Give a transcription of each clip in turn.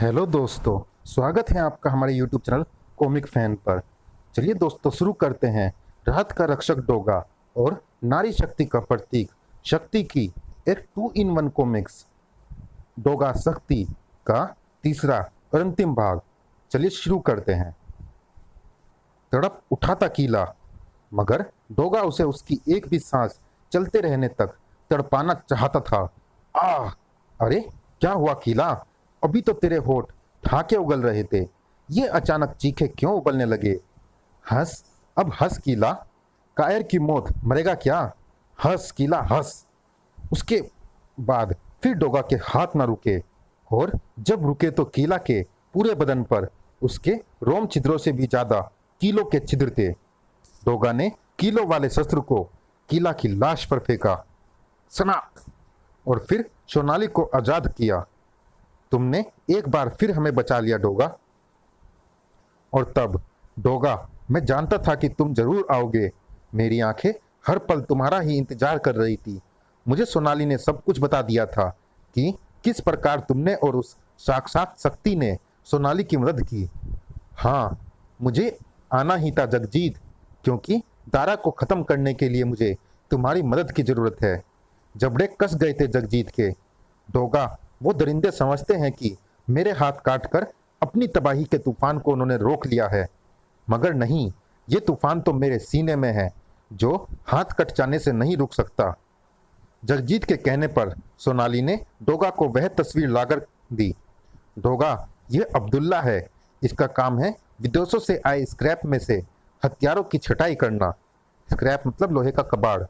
Hello दोस्तों, स्वागत है आपका हमारे यूट्यूब चैनल कॉमिक फैन पर। चलिए दोस्तों, शुरू करते हैं। राहत का रक्षक डोगा और नारी शक्ति का प्रतीक शक्ति की एक 2 in 1 कॉमिक्स डोगा शक्ति का तीसरा और अंतिम भाग। चलिए शुरू करते हैं। तड़प उठा था कीला, मगर डोगा उसे उसकी एक भी सांस चलते रहने तक तड़पाना चाहता था। आह! अरे क्या हुआ कीला? अभी तो तेरे होठ ठाके उगल रहे थे, ये अचानक चीखे क्यों उबलने लगे? हंस, अब हंस कीला। कायर की मौत मरेगा क्या? हंस कीला, हंस। उसके बाद फिर डोगा के हाथ न रुके, और जब रुके तो कीला के पूरे बदन पर उसके रोम छिद्रों से भी ज्यादा कीलों के छिद्र थे। डोगा ने कीलों वाले शस्त्र को कीला की लाश पर फेंका, सनाक, और फिर सोनाली को आजाद किया। तुमने एक बार फिर हमें बचा लिया डोगा। और तब डोगा, मैं जानता था कि तुम जरूर आओगे। मेरी आंखें हर पल तुम्हारा ही इंतजार कर रही थी। मुझे सोनाली ने सब कुछ बता दिया था कि किस प्रकार तुमने और उस साक्षात शक्ति ने सोनाली की मदद की। हाँ, मुझे आना ही था जगजीत, क्योंकि दारा को खत्म करने के लिए मुझे तुम्हारी मदद की जरूरत है। जबड़े कस गए थे जगजीत के। डोगा, वो दरिंदे समझते हैं कि मेरे हाथ काटकर अपनी तबाही के तूफान को उन्होंने रोक लिया है, मगर नहीं, ये तूफान तो मेरे सीने में है, जो हाथ कट जाने से नहीं रुक सकता। जगजीत के कहने पर सोनाली ने डोगा को वह तस्वीर लाकर दी। डोगा, ये अब्दुल्ला है। इसका काम है विदेशों से आए स्क्रैप में से हथियारों की छटाई करना। स्क्रैप मतलब लोहे का कबाड़।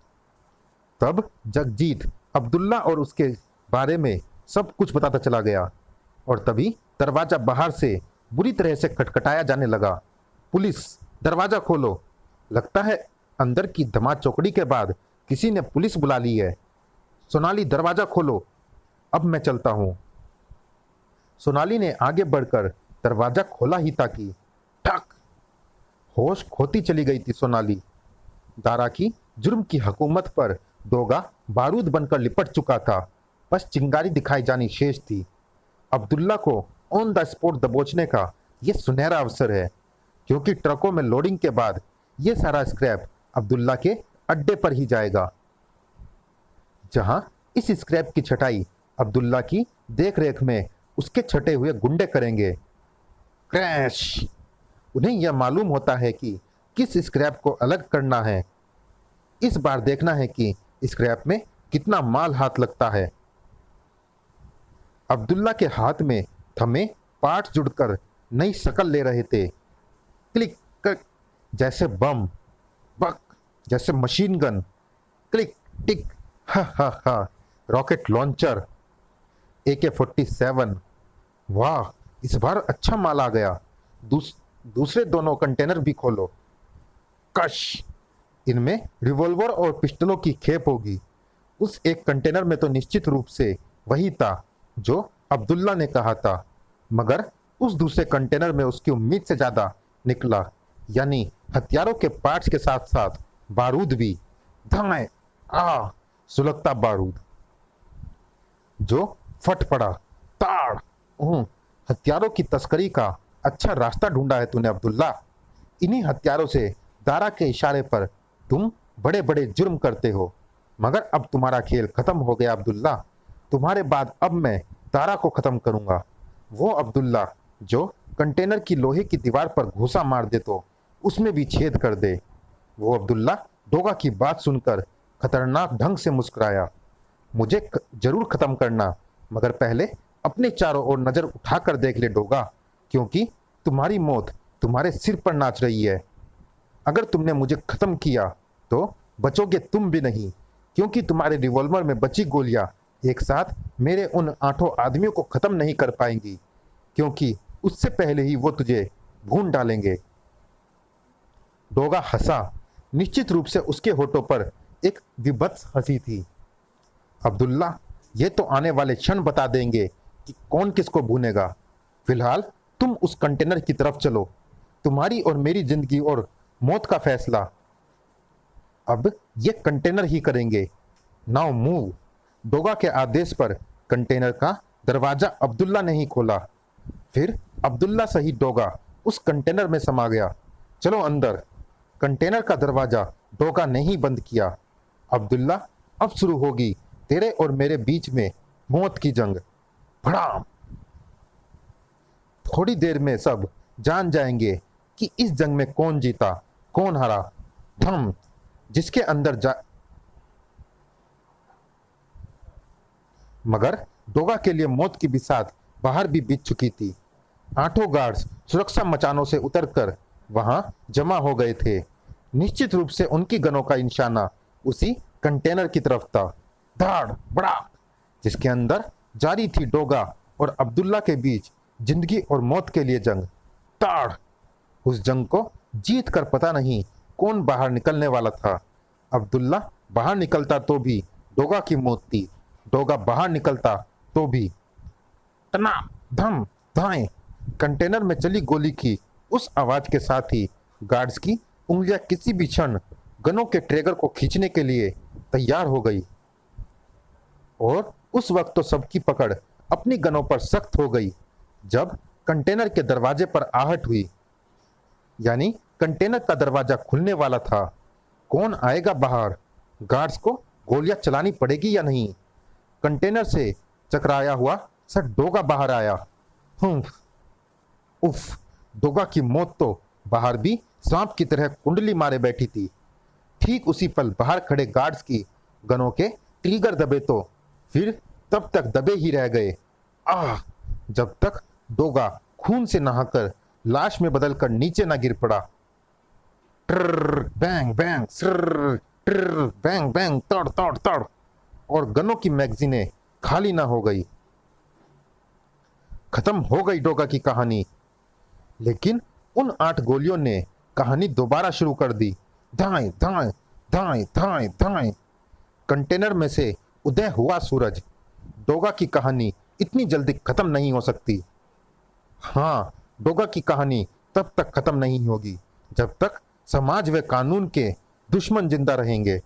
तब जगजीत अब्दुल्ला और उसके बारे में सब कुछ बताता चला गया, और तभी दरवाजा बाहर से बुरी तरह से खटखटाया जाने लगा। पुलिस, दरवाजा खोलो। लगता है अंदर की धमा चौकड़ी के बाद किसी ने पुलिस बुला ली है। सोनाली, दरवाजा खोलो, अब मैं चलता हूं। सोनाली ने आगे बढ़कर दरवाजा खोला ही था कि ठक! होश खोती चली गई थी सोनाली। दारा की जुर्म की हुकूमत पर डोगा बारूद बनकर लिपट चुका था, बस चिंगारी दिखाई जानी शेष थी। अब्दुल्ला को ऑन द स्पॉट दबोचने का यह सुनहरा अवसर है, क्योंकि ट्रकों में लोडिंग के बाद यह सारा स्क्रैप अब्दुल्ला के अड्डे पर ही जाएगा, जहां इस स्क्रैप की छटाई अब्दुल्ला की देखरेख में उसके छटे हुए गुंडे करेंगे। क्रैश! उन्हें यह मालूम होता है कि किस स्क्रैप को अलग करना है। इस बार देखना है कि स्क्रैप में कितना माल हाथ लगता है। अब्दुल्ला के हाथ में थमे पार्ट जुड़कर नई शक्ल ले रहे थे। क्लिक क्लिक जैसे बम, बक जैसे मशीन गन, क्लिक टिक हा हा हा रॉकेट लॉन्चर, AK-47। वाह, इस बार अच्छा माल आ गया। दूसरे दोनों कंटेनर भी खोलो। कश! इनमें रिवॉल्वर और पिस्टलों की खेप होगी। उस एक कंटेनर में तो निश्चित रूप से वही था जो अब्दुल्ला ने कहा था, मगर उस दूसरे कंटेनर में उसकी उम्मीद से ज्यादा निकला, यानी हथियारों के पार्ट्स के साथ साथ बारूद भी। धाए! आ! सुलगता बारूद जो फट पड़ा। ताड़! हथियारों की तस्करी का अच्छा रास्ता ढूंढा है तूने अब्दुल्ला। इन्हीं हथियारों से दारा के इशारे पर तुम बड़े बड़े जुर्म करते हो, मगर अब तुम्हारा खेल खत्म हो गया अब्दुल्ला। तुम्हारे बाद अब मैं दारा को खत्म करूंगा। वो अब्दुल्ला जो कंटेनर की लोहे की दीवार पर घूसा मार दे तो उसमें भी छेद कर दे। वो अब्दुल्ला डोगा की बात सुनकर खतरनाक ढंग से मुस्कुराया। मुझे जरूर खत्म करना, मगर पहले अपने चारों ओर नजर उठाकर देख ले डोगा, क्योंकि तुम्हारी मौत तुम्हारे सिर पर नाच रही है। अगर तुमने मुझे खत्म किया तो बचोगे तुम भी नहीं, क्योंकि तुम्हारे रिवॉल्वर में बची गोलियां एक साथ मेरे उन 8 आदमियों को खत्म नहीं कर पाएंगी, क्योंकि उससे पहले ही वो तुझे भून डालेंगे। डोगा हंसा। निश्चित रूप से उसके होठों पर एक विभत्स हंसी थी। अब्दुल्ला, ये तो आने वाले क्षण बता देंगे कि कौन किसको भूनेगा। फिलहाल तुम उस कंटेनर की तरफ चलो। तुम्हारी और मेरी जिंदगी और मौत का फैसला अब ये कंटेनर ही करेंगे। Now move. डोगा के आदेश पर कंटेनर का दरवाजा अब्दुल्ला ने ही खोला। फिर अब्दुल्ला सहित डोगा उस कंटेनर में समा गया। चलो अंदर। कंटेनर का दरवाजा डोगा ने ही बंद किया। अब्दुल्ला, अब शुरू होगी तेरे और मेरे बीच में मौत की जंग। भड़ाम। थोड़ी देर में सब जान जाएंगे कि इस जंग में कौन जीता कौन हारा। धम। जिसके अंदर जा मगर डोगा के लिए मौत की बिसात बाहर भी बीत चुकी थी। आठों गार्ड्स सुरक्षा मचानों से उतरकर वहां जमा हो गए थे। निश्चित रूप से उनकी गनों का निशाना उसी कंटेनर की तरफ था। धाड़ बड़ाक। जिसके अंदर जारी थी डोगा और अब्दुल्ला के बीच जिंदगी और मौत के लिए जंग। ताड़। उस जंग को जीत कर पता नहीं कौन बाहर निकलने वाला था। अब्दुल्ला बाहर निकलता तो भी डोगा की मौत थी, डोगा बाहर निकलता तो भी। तना धम धाएं। कंटेनर में चली गोली की उस आवाज के साथ ही गार्ड्स की उंगलियां किसी भी क्षण गनों के ट्रिगर को खींचने के लिए तैयार हो गई। और उस वक्त तो सबकी पकड़ अपनी गनों पर सख्त हो गई। जब कंटेनर के दरवाजे पर आहट हुई, यानी कंटेनर का दरवाजा खुलने वाला था। कौन आएगा बाहर? गार्ड्स को गोलियां चलानी पड़ेगी या नहीं? कंटेनर से चकराया हुआ सर डोगा बाहर आया। उफ। डोगा की मौत तो बाहर भी सांप की तरह कुंडली मारे बैठी थी। ठीक उसी पल बाहर खड़े गार्ड्स की गनों के ट्रिगर दबे तो फिर तब तक दबे ही रह गए। आह। जब तक डोगा खून से नहाकर लाश में बदलकर नीचे ना गिर पड़ा। ट्र बैंग बैंग सर ट्र बैंग बैंग तड़ तड़ तड़ और गनों की मैगजीनें खाली ना हो गई। खत्म हो गई डोगा की कहानी। लेकिन उन 8 गोलियों ने कहानी दोबारा शुरू कर दी। धाएं धाएं धाएं धाएं धाएं। कंटेनर में से उदय हुआ सूरज। डोगा की कहानी इतनी जल्दी खत्म नहीं हो सकती। हाँ, डोगा की कहानी तब तक खत्म नहीं होगी जब तक समाज व कानून के दुश्मन जिंदा रहेंगे।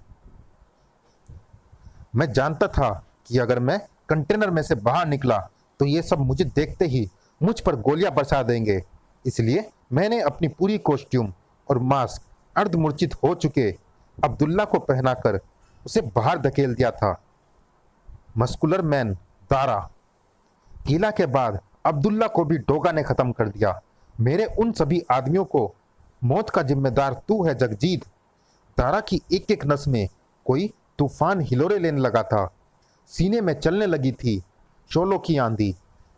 मैं जानता था कि अगर मैं कंटेनर में से बाहर निकला तो ये सब मुझे देखते ही मुझ पर गोलियां बरसा देंगे। इसलिए मैंने अपनी पूरी कॉस्ट्यूम और मास्क अर्धमूर्छित हो चुके अब्दुल्ला को पहनाकर उसे बाहर धकेल दिया था। Muscular man Dara. किला के बाद अब्दुल्ला को भी डोगा ने खत्म कर दिया। मेरे उन सभी आदमियों को मौत का जिम्मेदार तू है जगजीत। दारा की एक एक नस में कोई तूफान हिलोरे लेने लगा था। सीने में चलने लगी थी शोलों की आंधी।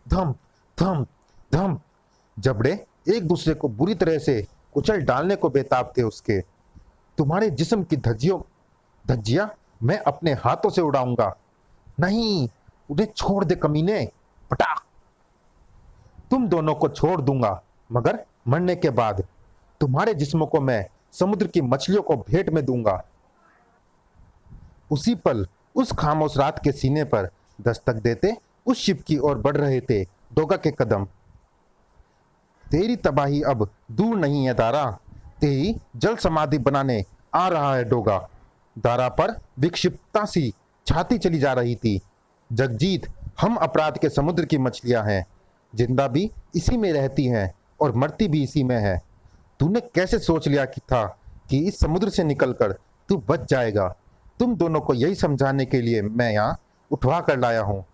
धम धम धम। जबड़े एक दूसरे को बुरी तरह से कुचल डालने को बेताब थे उसके। तुम्हारे जिस्म की धज्जियां मैं अपने हाथों से उड़ाऊंगा। नहीं, उन्हें छोड़ दे कमीने। पटाख। तुम दोनों को छोड़ दूंगा, मगर मरने के बाद तुम्हारे जिस्मों को मैं समुद्र की मछलियों को भेंट में दूंगा। उसी पल उस खामोश रात के सीने पर दस्तक देते उस शिप की ओर बढ़ रहे थे डोगा के कदम। तेरी तबाही अब दूर नहीं है दारा, तेरी जल समाधि बनाने आ रहा है डोगा। दारा पर विक्षिप्तता सी छाती चली जा रही थी। जगजीत, हम अपराध के समुद्र की मछलियां हैं, जिंदा भी इसी में रहती हैं और मरती भी इसी में है। तूने कैसे सोच लिया कि इस समुद्र से निकलकर तू बच जाएगा? तुम दोनों को यही समझाने के लिए मैं यहाँ उठवा कर लाया हूँ।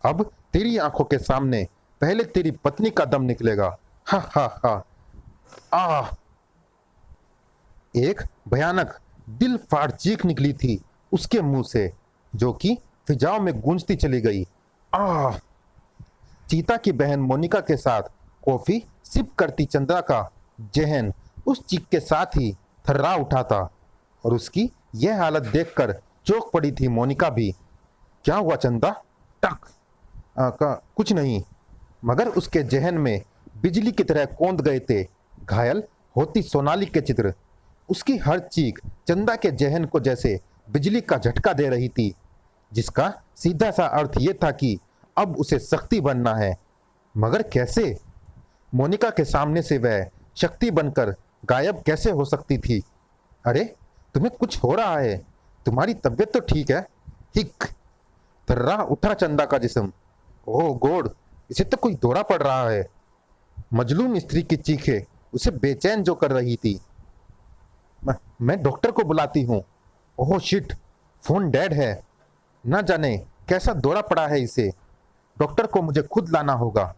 अब तेरी आंखों के सामने पहले तेरी पत्नी का दम निकलेगा। हा हा हा। आह। एक भयानक दिल फाड़ चीख निकली थी उसके मुंह से, जो कि फिजाओं में गूंजती चली गई। आह। चीता की बहन मोनिका के साथ कॉफी सिप करती चंद्रा का जहन उस चीख के साथ ही थर्रा उठा था और उसकी यह हालत देखकर चौंक पड़ी थी मोनिका भी। क्या हुआ चंदा? टक। कुछ नहीं, मगर उसके जहन में बिजली की तरह कौंध गए थे घायल होती सोनाली के चित्र। उसकी हर चीख चंदा के जहन को जैसे बिजली का झटका दे रही थी, जिसका सीधा सा अर्थ यह था कि अब उसे शक्ति बनना है। मगर कैसे? मोनिका के सामने से वह शक्ति बनकर गायब कैसे हो सकती थी? अरे, तुम्हें कुछ हो रहा है, तुम्हारी तबीयत तो ठीक है? हिक। थर्रा उठा चंदा का जिस्म। ओह गॉड, इसे तो कोई दौरा पड़ रहा है। मजलूम स्त्री की चीखें उसे बेचैन जो कर रही थी। मैं डॉक्टर को बुलाती हूँ। ओह शिट, फोन डेड है। ना जाने कैसा दौरा पड़ा है इसे। डॉक्टर को मुझे खुद लाना होगा।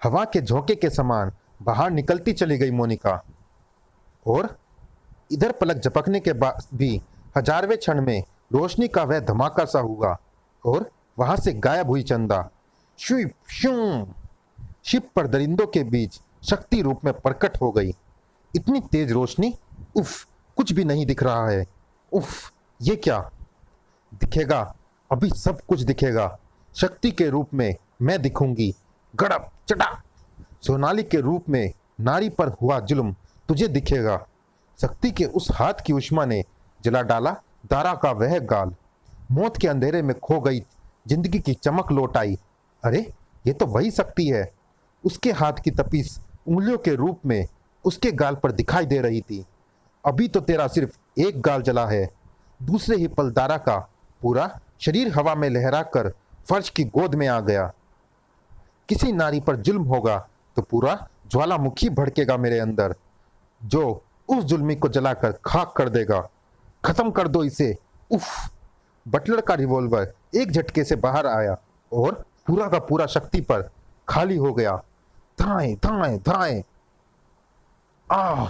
हवा के झोंके के समान बाहर निकलती चली गई मोनिका, और इधर पलक झपकने के बाद भी हजारवें क्षण में रोशनी का वह धमाका सा हुआ और वहां से गायब हुई चंदा। शुप शूं, शिप पर दरिंदों के बीच शक्ति रूप में प्रकट हो गई। इतनी तेज रोशनी, उफ, कुछ भी नहीं दिख रहा है। उफ, ये क्या दिखेगा? अभी सब कुछ दिखेगा। शक्ति के रूप में मैं दिखूंगी। गड़प चटा। सोनाली के रूप में नारी पर हुआ जुल्म तुझे दिखेगा। शक्ति के उस हाथ की उष्मा ने जला डाला दारा का वह गाल। मौत के अंधेरे में खो गई जिंदगी की चमक लौट आई। अरे ये तो वही शक्ति है। उसके हाथ की तपीस उंगलियों के रूप में उसके गाल पर दिखाई दे रही थी। अभी तो तेरा सिर्फ एक गाल जला है। दूसरे ही पल दारा का पूरा शरीर हवा में लहराकर फर्श की गोद में आ गया। किसी नारी पर जुल्म होगा तो पूरा ज्वालामुखी भड़केगा मेरे अंदर, जो उस जुल्मी को जलाकर खाक कर देगा। खत्म कर दो इसे। उफ। बटलर का रिवॉल्वर एक झटके से बाहर आया और पूरा का पूरा शक्ति पर खाली हो गया। धाएं धाएं धाएं। आह।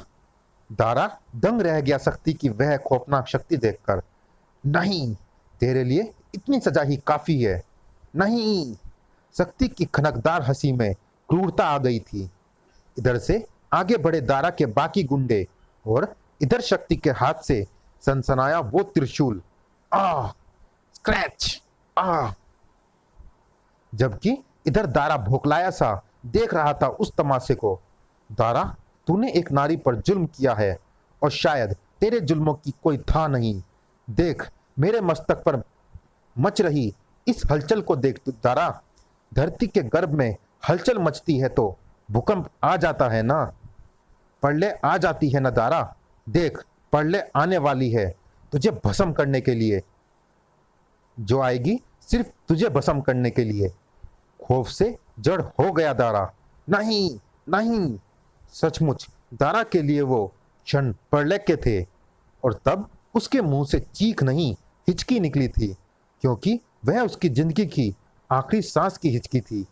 दारा दंग रह गया शक्ति की वह खौफनाक शक्ति देखकर। नहीं, तेरे लिए इतनी सजा ही काफी है। नहीं। शक्ति की खनकदार हंसी में क्रूरता आ गई थी। इधर से आगे बढ़े दारा के बाकी गुंडे और इधर शक्ति के हाथ से सनसनाया वो त्रिशूल। आह। स्क्रैच। आह। जबकि इधर दारा भोकलाया सा देख रहा था उस तमाशे को। दारा, तूने एक नारी पर जुल्म किया है और शायद तेरे जुल्मों की कोई था नहीं। देख, मेरे मस्तक पर मच रही इस हलचल को देख। तू दारा, धरती के गर्भ में हलचल मचती है तो भूकंप आ जाता है ना, प्रलय आ जाती है ना दारा। देख, प्रलय आने वाली है तुझे भस्म करने के लिए, जो आएगी सिर्फ तुझे भस्म करने के लिए। खौफ से जड़ हो गया दारा। नहीं नहीं। सचमुच दारा के लिए वो क्षण प्रलय के थे, और तब उसके मुंह से चीख नहीं हिचकी निकली थी, क्योंकि वह उसकी जिंदगी की आखिरी सांस की हिचकी थी।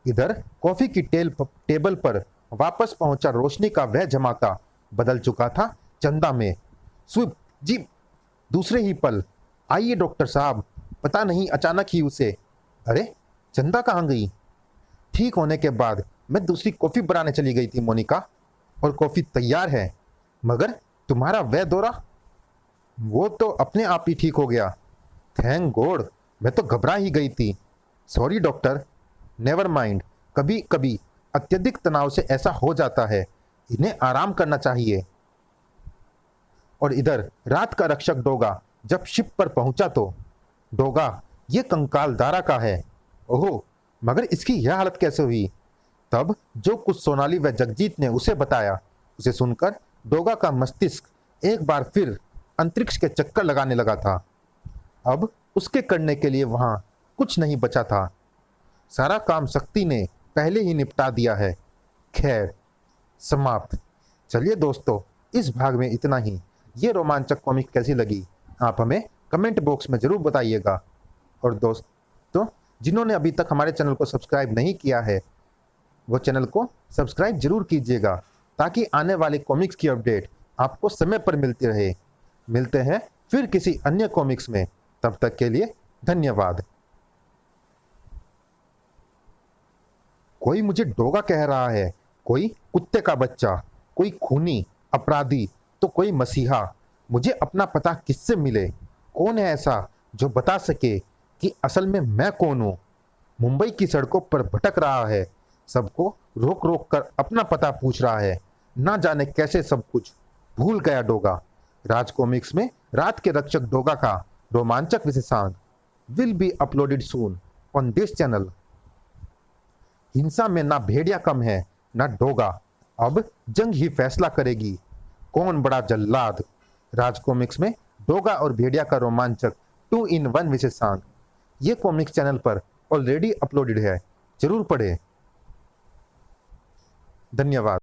इधर कॉफी की टेबल पर वापस पहुंचा रोशनी का वह धमाका बदल चुका था चंदा में। स्विप जीप। दूसरे ही पल, आइए डॉक्टर साहब। पता नहीं अचानक ही उसे, अरे चंदा कहाँ गई? ठीक होने के बाद मैं दूसरी कॉफी बनाने चली गई थी मोनिका, और कॉफी तैयार है। मगर तुम्हारा वह दौरा, वो तो अपने आप ही ठीक हो गया। Thank God. मैं तो घबरा ही गई थी। Sorry doctor. Never mind. कभी कभी अत्यधिक तनाव से ऐसा हो जाता है। इन्हें आराम करना चाहिए। और इधर रात का रक्षक डोगा जब शिप पर पहुंचा तो, डोगा, ये कंकाल दारा का है। ओहो, मगर इसकी यह हालत कैसे हुई? तब जो कुछ सोनाली व जगजीत ने उसे बताया, उसे सुनकर डोगा का मस्तिष्क एक बार फिर अंतरिक्ष के चक्कर लगाने लगा था। अब उसके करने के लिए वहां कुछ नहीं बचा था। सारा काम शक्ति ने पहले ही निपटा दिया है। खैर, समाप्त। चलिए दोस्तों, इस भाग में इतना ही। ये रोमांचक कॉमिक कैसी लगी आप हमें कमेंट बॉक्स में जरूर बताइएगा। और दोस्तों, जिन्होंने अभी तक हमारे चैनल को सब्सक्राइब नहीं किया है, वो चैनल को सब्सक्राइब जरूर कीजिएगा, ताकि आने वाले कॉमिक्स की अपडेट आपको समय पर मिलती रहे। मिलते हैं फिर किसी अन्य कॉमिक्स में। तब तक के लिए धन्यवाद। कोई मुझे डोगा कह रहा है, कोई कुत्ते का बच्चा, कोई खूनी अपराधी, तो कोई मसीहा। मुझे अपना पता किससे मिले? कौन है ऐसा जो बता सके कि असल में मैं कौन हूँ? मुंबई की सड़कों पर भटक रहा है, सबको रोक रोक कर अपना पता पूछ रहा है। ना जाने कैसे सब कुछ भूल गया डोगा। राज कॉमिक्स में रात के रक्षक डोगा का रोमांचक विशेषांक will be uploaded soon on this channel. हिंसा में ना भेड़िया कम है ना डोगा। अब जंग ही फैसला करेगी कौन बड़ा जल्लाद। राज कॉमिक्स में डोगा और भेड़िया का रोमांचक 2-in-1 विशेषांक। ये कॉमिक्स चैनल पर ऑलरेडी अपलोडेड है, जरूर पढ़ें। धन्यवाद।